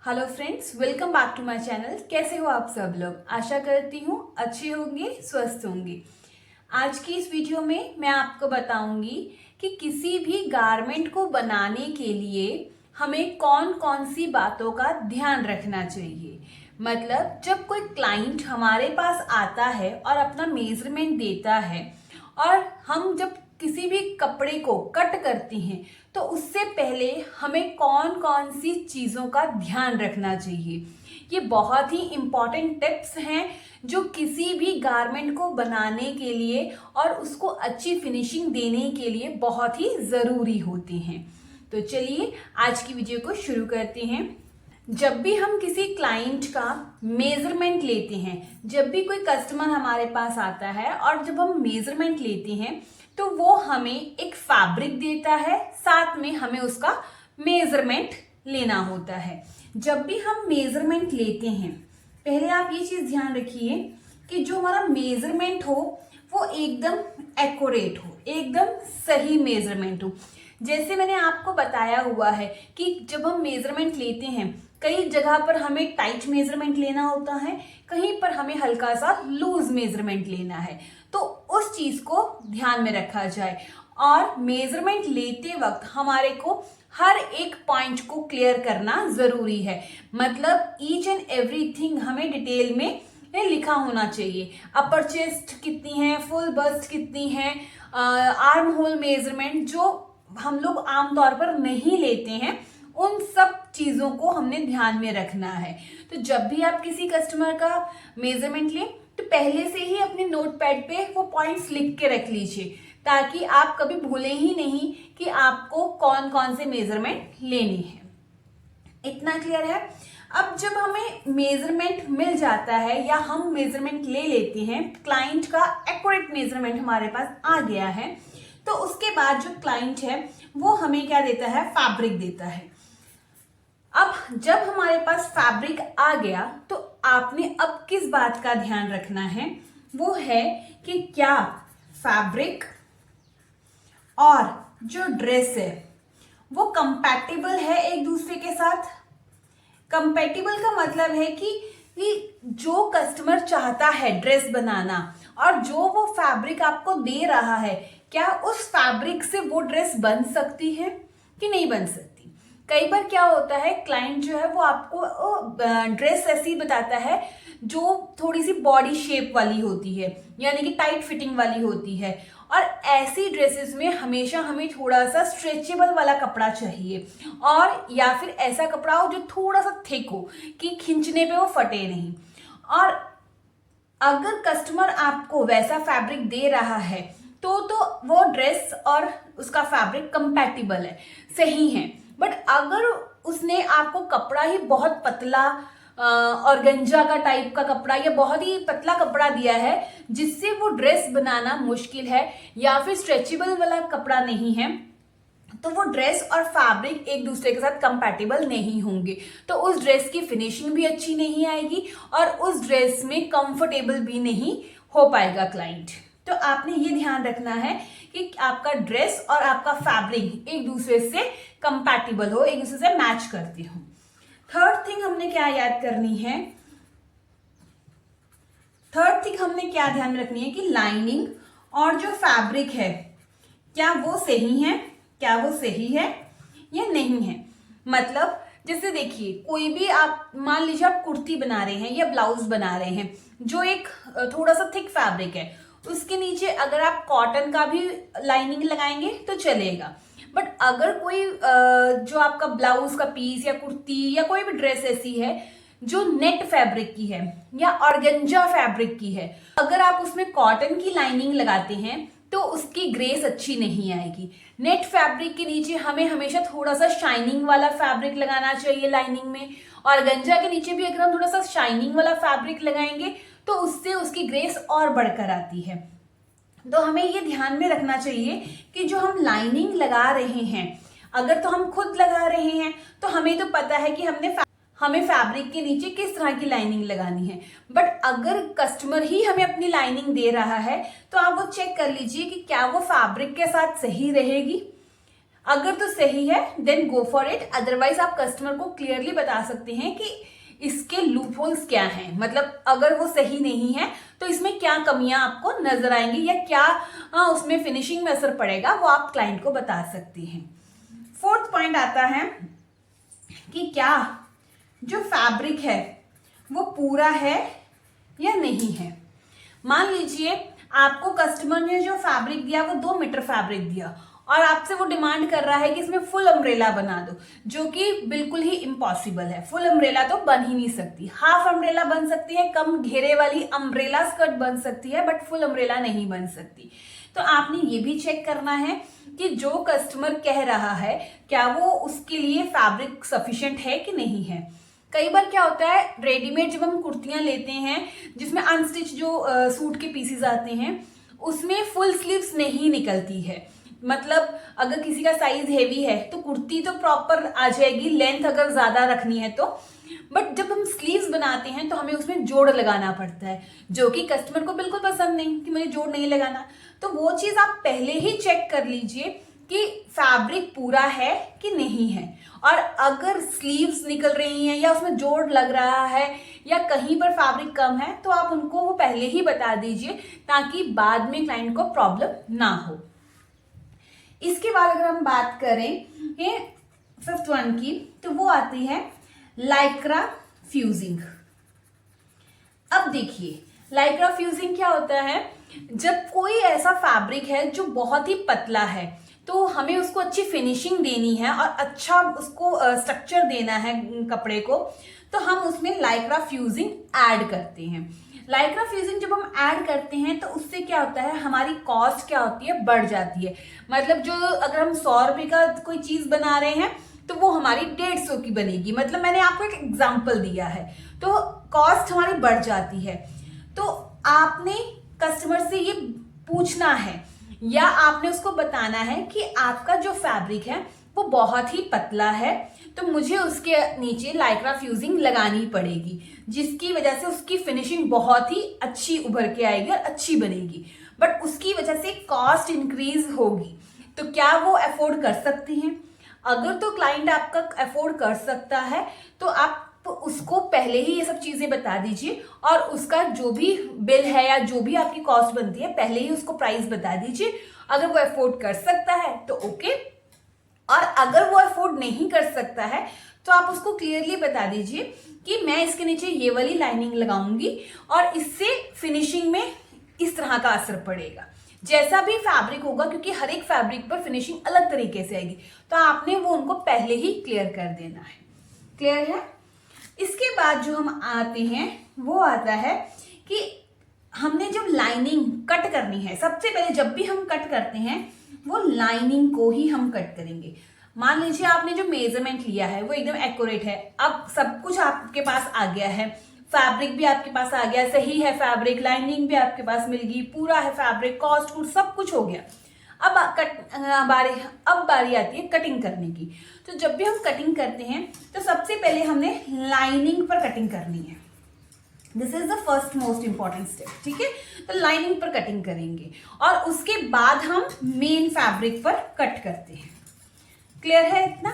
Hello friends, welcome back to my channel. कैसे हो आप सब लोग? आशा करती हूँ अच्छे होंगे, स्वस्थ होंगे। आज की इस वीडियो में मैं आपको बताऊंगी कि किसी भी गारमेंट को बनाने के लिए हमें कौन कौन सी बातों का ध्यान रखना चाहिए। मतलब जब कोई क्लाइंट हमारे पास आता है और अपना मेजरमेंट देता है और हम जब किसी भी कपड़े को कट करती हैं तो उससे पहले हमें कौन कौन सी चीज़ों का ध्यान रखना चाहिए। ये बहुत ही इम्पॉर्टेंट टिप्स हैं जो किसी भी गारमेंट को बनाने के लिए और उसको अच्छी फिनिशिंग देने के लिए बहुत ही ज़रूरी होते हैं। तो चलिए आज की वीडियो को शुरू करते हैं। जब भी हम किसी क्लाइंट का मेजरमेंट लेते हैं, जब भी कोई कस्टमर हमारे पास आता है और जब हम मेजरमेंट लेते हैं तो वो हमें एक फैब्रिक देता है, साथ में हमें उसका मेजरमेंट लेना होता है। जब भी हम मेजरमेंट लेते हैं, पहले आप ये चीज ध्यान रखिए कि जो हमारा मेजरमेंट हो वो एकदम एक्यूरेट हो, एकदम सही मेजरमेंट हो। जैसे मैंने आपको बताया हुआ है कि जब हम मेजरमेंट लेते हैं, कई जगह पर हमें टाइट मेजरमेंट लेना होता है, कहीं पर हमें हल्का सा लूज मेजरमेंट लेना है। तो उस चीज को ध्यान में रखा जाए और मेजरमेंट लेते वक्त हमारे को हर एक पॉइंट को क्लियर करना जरूरी है। मतलब ईच एंड एवरीथिंग हमें डिटेल में लिखा होना चाहिए। अपर चेस्ट कितनी है, फुल बस्ट कितनी है, आर्म होल मेजरमेंट जो हम लोग आमतौर पर नहीं लेते हैं, उन सब चीजों को हमने ध्यान में रखना है। तो जब भी आप किसी कस्टमर का मेजरमेंट लें तो पहले से ही अपने नोटपैड पे वो पॉइंट्स लिख के रख लीजिए, ताकि आप कभी भूलें ही नहीं कि आपको कौन कौन से मेजरमेंट लेने हैं। इतना क्लियर है? अब जब हमें मेजरमेंट मिल जाता है या हम मेजरमेंट ले लेते हैं, क्लाइंट का एक्यूरेट मेजरमेंट हमारे पास आ गया है, तो उसके बाद जो क्लाइंट है वो हमें क्या देता है? फैब्रिक देता है। अब जब हमारे पास फैब्रिक आ गया तो आपने अब किस बात का ध्यान रखना है? वो है कि क्या फैब्रिक और जो ड्रेस है वो कंपैटिबल है एक दूसरे के साथ। कंपैटिबल का मतलब है कि जो कस्टमर चाहता है ड्रेस बनाना और जो वो फैब्रिक आपको दे रहा है, क्या उस फैब्रिक से वो ड्रेस बन सकती है कि नहीं बन सकती। कई बार क्या होता है, क्लाइंट जो है वो आपको ड्रेस ऐसी बताता है जो थोड़ी सी बॉडी शेप वाली होती है, यानी कि टाइट फिटिंग वाली होती है, और ऐसी ड्रेसेस में हमेशा हमें थोड़ा सा स्ट्रेचेबल वाला कपड़ा चाहिए, और या फिर ऐसा कपड़ा हो जो थोड़ा सा थिक हो कि खींचने पे वो फटे नहीं। और अगर कस्टमर आपको वैसा फैब्रिक दे रहा है तो वो ड्रेस और उसका फैब्रिक कंपैटिबल है, सही है। बट अगर उसने आपको कपड़ा ही बहुत पतला ऑर्गेन्जा का टाइप का कपड़ा या बहुत ही पतला कपड़ा दिया है जिससे वो ड्रेस बनाना मुश्किल है, या फिर स्ट्रेचेबल वाला कपड़ा नहीं है, तो वो ड्रेस और फैब्रिक एक दूसरे के साथ कंपैटिबल नहीं होंगे। तो उस ड्रेस की फिनिशिंग भी अच्छी नहीं आएगी और उस ड्रेस में कंफर्टेबल भी नहीं हो पाएगा क्लाइंट। तो आपने ये ध्यान रखना है कि आपका ड्रेस और आपका फैब्रिक एक दूसरे से कंपैटिबल हो, एक दूसरे से मैच करते हो। थर्ड थिंग हमने क्या याद करनी है? थर्ड थिंग हमने क्या ध्यान रखनी है कि लाइनिंग और जो फैब्रिक है क्या वो सही है, क्या वो सही है या नहीं है। मतलब जैसे देखिए, कोई भी आप मान लीजिए आप कुर्ती बना रहे हैं या ब्लाउज बना रहे हैं जो एक थोड़ा सा थिक फैब्रिक है, उसके नीचे अगर आप कॉटन का भी लाइनिंग लगाएंगे तो चलेगा। बट अगर कोई जो आपका ब्लाउज का पीस या कुर्ती या कोई भी ड्रेस ऐसी है जो नेट फैब्रिक की है या ऑर्गेन्जा फैब्रिक की है, अगर आप उसमें कॉटन की लाइनिंग लगाते हैं तो उसकी ग्रेस अच्छी नहीं आएगी। नेट फैब्रिक के नीचे हमें हमेशा थोड़ा सा शाइनिंग वाला फैब्रिक लगाना चाहिए लाइनिंग में, और गंजा के नीचे भी अगर हम थोड़ा सा शाइनिंग वाला फैब्रिक लगाएंगे तो उससे उसकी ग्रेस और बढ़कर आती है। तो हमें ये ध्यान में रखना चाहिए कि जो हम लाइनिंग लगा रहे हैं, अगर तो हम खुद लगा रहे हैं तो हमें तो पता है कि हमें फैब्रिक के नीचे किस तरह की लाइनिंग लगानी है। बट अगर कस्टमर ही हमें अपनी लाइनिंग दे रहा है तो आप वो चेक कर लीजिए कि क्या वो फैब्रिक के साथ सही रहेगी। अगर तो सही है then go for it, otherwise आप कस्टमर को क्लियरली बता सकते हैं कि इसके लूप होल्स क्या हैं, मतलब अगर वो सही नहीं है तो इसमें क्या कमियां आपको नजर आएंगी या क्या उसमें फिनिशिंग में असर पड़ेगा, वो आप क्लाइंट को बता सकती हैं। फोर्थ पॉइंट आता है कि क्या जो फैब्रिक है वो पूरा है या नहीं है। मान लीजिए आपको कस्टमर ने जो फैब्रिक दिया वो 2 मीटर फैब्रिक दिया और आपसे वो डिमांड कर रहा है कि इसमें फुल अम्ब्रेला बना दो, जो कि बिल्कुल ही इम्पॉसिबल है। फुल अम्ब्रेला तो बन ही नहीं सकती, हाफ अम्ब्रेला बन सकती है, कम घेरे वाली अम्ब्रेला स्कर्ट बन सकती है, बट फुल अम्ब्रेला नहीं बन सकती। तो आपने ये भी चेक करना है कि जो कस्टमर कह रहा है क्या वो उसके लिए फैब्रिक सफिशिएंट है कि नहीं है। कई बार क्या होता है, रेडीमेड जब हम कुर्तियां लेते हैं जिसमें अनस्टिच जो सूट के पीसेस आते हैं उसमें फुल स्लीव्स नहीं निकलती है। मतलब अगर किसी का साइज हेवी है तो कुर्ती तो प्रॉपर आ जाएगी, लेंथ अगर ज्यादा रखनी है तो, बट जब हम स्लीव्स बनाते हैं तो हमें उसमें जोड़ लगाना पड़ता है, जो कि कस्टमर को बिल्कुल पसंद नहीं कि मुझे जोड़ नहीं लगाना। तो वो चीज आप पहले ही चेक कर लीजिए कि फैब्रिक पूरा है कि नहीं है, और अगर स्लीव्स निकल रही हैं या उसमें जोड़ लग रहा है या कहीं पर फैब्रिक कम है तो आप उनको वो पहले ही बता दीजिए ताकि बाद में क्लाइंट को प्रॉब्लम ना हो। इसके बाद अगर हम बात करें फिफ्थ वन की, तो वो आती है लाइक्रा फ्यूजिंग। अब देखिए लाइक्रा फ्यूजिंग क्या होता है, जब कोई ऐसा फैब्रिक है जो बहुत ही पतला है तो हमें उसको अच्छी फिनिशिंग देनी है और अच्छा उसको स्ट्रक्चर देना है कपड़े को, तो हम उसमें लाइक्रा फ्यूजिंग ऐड करते हैं। लाइक्रा फ्यूजिंग जब हम ऐड करते हैं तो उससे क्या होता है, हमारी कॉस्ट क्या होती है, बढ़ जाती है। मतलब जो अगर हम 100 रुपए का कोई चीज बना रहे हैं तो वो हमारी 150 की बनेगी। मतलब मैंने आपको एक एग्जांपल दिया है, तो कॉस्ट हमारी बढ़ जाती है। तो आपने कस्टमर से ये पूछना है या आपने उसको बताना है कि आपका जो फैब्रिक है वो बहुत ही पतला है तो मुझे उसके नीचे लाइक्रा फ्यूजिंग लगानी पड़ेगी, जिसकी वजह से उसकी फिनिशिंग बहुत ही अच्छी उभर के आएगी और अच्छी बनेगी, बट उसकी वजह से कॉस्ट इंक्रीज होगी। तो क्या वो अफोर्ड कर सकती हैं? अगर तो क्लाइंट आपका अफोर्ड कर सकता है तो आप उसको पहले ही ये सब चीजें बता दीजिए और उसका जो भी बिल है या जो भी आपकी कॉस्ट बनती है पहले ही उसको प्राइस बता दीजिए। अगर वो अफोर्ड कर सकता है तो ओके, और अगर वो अफोर्ड नहीं कर सकता है तो आप उसको क्लियरली बता दीजिए कि मैं इसके नीचे ये वाली लाइनिंग लगाऊंगी और इससे फिनिशिंग में इस तरह का असर पड़ेगा। जैसा भी फैब्रिक होगा, क्योंकि हर एक फैब्रिक पर फिनिशिंग अलग तरीके से आएगी, तो आपने वो उनको पहले ही क्लियर कर देना है। क्लियर है? इसके बाद जो हम आते हैं वो आता है कि हमने जब लाइनिंग कट करनी है, सबसे पहले जब भी हम कट करते हैं वो लाइनिंग को ही हम कट करेंगे। मान लीजिए आपने जो मेजरमेंट लिया है वो एकदम एक्यूरेट है, अब सब कुछ आपके पास आ गया है, फैब्रिक भी आपके पास आ गया, सही है फैब्रिक, लाइनिंग भी आपके पास मिल गई, पूरा है फैब्रिक, कॉस्ट वूस्ट सब कुछ हो गया। अब बारी आती है कटिंग करने की। तो जब भी हम कटिंग करते हैं तो सबसे पहले हमने लाइनिंग पर कटिंग करनी है। This is the first most important step, ठीक है। तो लाइनिंग पर कटिंग करेंगे और उसके बाद हम मेन फैब्रिक पर कट करते हैं। क्लियर है इतना?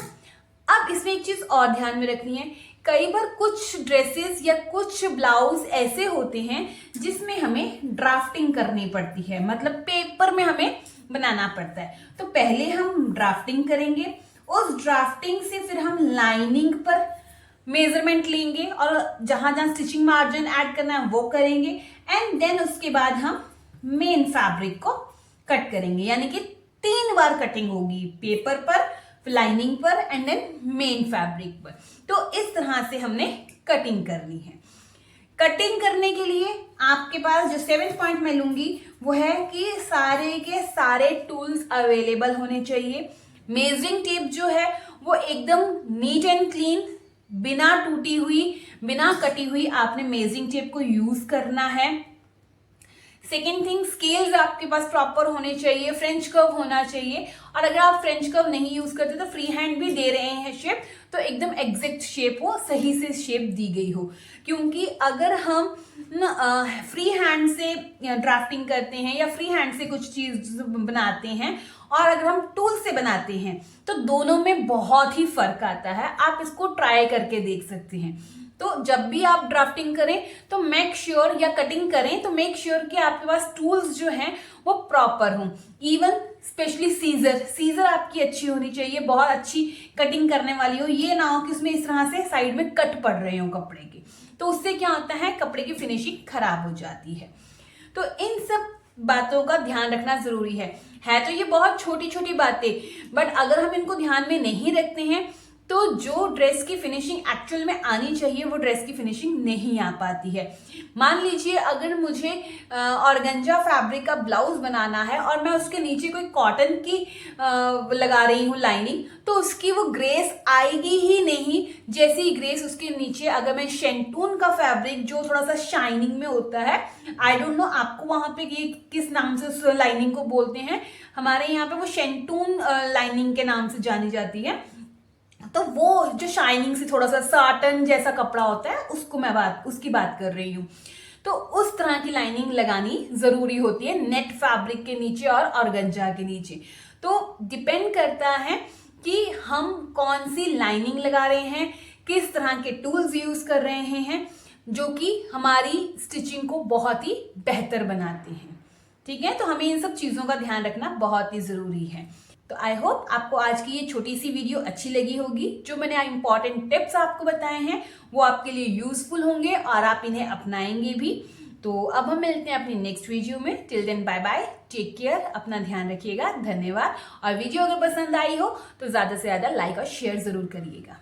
अब इसमें एक चीज और ध्यान में रखनी है, कई बार कुछ ड्रेसेस या कुछ ब्लाउज ऐसे होते हैं जिसमें हमें ड्राफ्टिंग करनी पड़ती है, मतलब पेपर में हमें बनाना पड़ता है। तो पहले हम ड्राफ्टिंग करेंगे, उस ड्राफ्टिंग से फिर हम लाइनिंग पर मेजरमेंट लेंगे और जहां जहां स्टिचिंग मार्जिन ऐड करना है वो करेंगे, एंड देन उसके बाद हम मेन फैब्रिक को कट करेंगे। यानी कि 3 बार कटिंग होगी, पेपर पर, लाइनिंग पर एंड देन मेन फैब्रिक पर। तो इस तरह से हमने कटिंग करनी है। कटिंग करने के लिए आपके पास जो 7th पॉइंट मैं लूंगी वो है कि सारे के सारे टूल्स अवेलेबल होने चाहिए। मेजरिंग टेप जो है वो एकदम नीट एंड क्लीन, बिना टूटी हुई, बिना कटी हुई आपने मेजरिंग टेप को यूज करना है। सेकेंड थिंग, स्केल्स आपके पास प्रॉपर होने चाहिए, फ्रेंच कर्व होना चाहिए। और अगर आप फ्रेंच कर्व नहीं यूज करते तो फ्री हैंड भी दे रहे हैं शेप, तो एकदम एग्जैक्ट शेप हो, सही से शेप दी गई हो। क्योंकि अगर हम फ्री हैंड से ड्राफ्टिंग करते हैं या फ्री हैंड से कुछ चीज बनाते हैं और अगर हम टूल से बनाते हैं तो दोनों में बहुत ही फर्क आता है। आप इसको ट्राई करके देख सकते हैं। तो जब भी आप ड्राफ्टिंग करें तो मेक श्योर, या कटिंग करें तो मेक श्योर कि आपके पास टूल्स जो हैं वो प्रॉपर हों। इवन स्पेशली सीजर आपकी अच्छी होनी चाहिए, बहुत अच्छी कटिंग करने वाली हो। ये ना हो कि उसमें इस तरह से साइड में कट पड़ रहे हो कपड़े के, तो उससे क्या होता है, कपड़े की फिनिशिंग खराब हो जाती है। तो इन सब बातों का ध्यान रखना जरूरी है तो ये बहुत छोटी छोटी बातें, बट अगर हम इनको ध्यान में नहीं रखते हैं तो जो ड्रेस की फिनिशिंग एक्चुअल में आनी चाहिए वो ड्रेस की फिनिशिंग नहीं आ पाती है। मान लीजिए अगर मुझे ऑर्गेंजा फैब्रिक का ब्लाउज बनाना है और मैं उसके नीचे कोई कॉटन की लगा रही हूँ लाइनिंग, तो उसकी वो ग्रेस आएगी ही नहीं जैसी ग्रेस उसके नीचे अगर मैं शेंटून का फैब्रिक जो थोड़ा सा शाइनिंग में होता है, आई डोंट नो आपको वहां पे ये किस नाम से उस लाइनिंग को बोलते हैं, हमारे यहाँ पे वो शेंटून लाइनिंग के नाम से जानी जाती है। तो वो जो शाइनिंग से थोड़ा सा साटन जैसा कपड़ा होता है उसकी बात कर रही हूँ। तो उस तरह की लाइनिंग लगानी जरूरी होती है नेट फैब्रिक के नीचे और ऑर्गेंजा के नीचे। तो डिपेंड करता है कि हम कौन सी लाइनिंग लगा रहे हैं, किस तरह के टूल्स यूज कर रहे हैं, जो कि हमारी स्टिचिंग को बहुत ही बेहतर बनाते हैं। ठीक है, तो हमें इन सब चीजों का ध्यान रखना बहुत ही जरूरी है। तो आई होप आपको आज की ये छोटी सी वीडियो अच्छी लगी होगी। जो मैंने इंपॉर्टेंट टिप्स आपको बताए हैं वो आपके लिए यूजफुल होंगे और आप इन्हें अपनाएंगे भी। तो अब हम मिलते हैं अपनी नेक्स्ट वीडियो में। Till then bye bye, take care, अपना ध्यान रखिएगा, धन्यवाद। और वीडियो अगर पसंद आई हो तो ज्यादा से ज्यादा लाइक और शेयर जरूर करिएगा।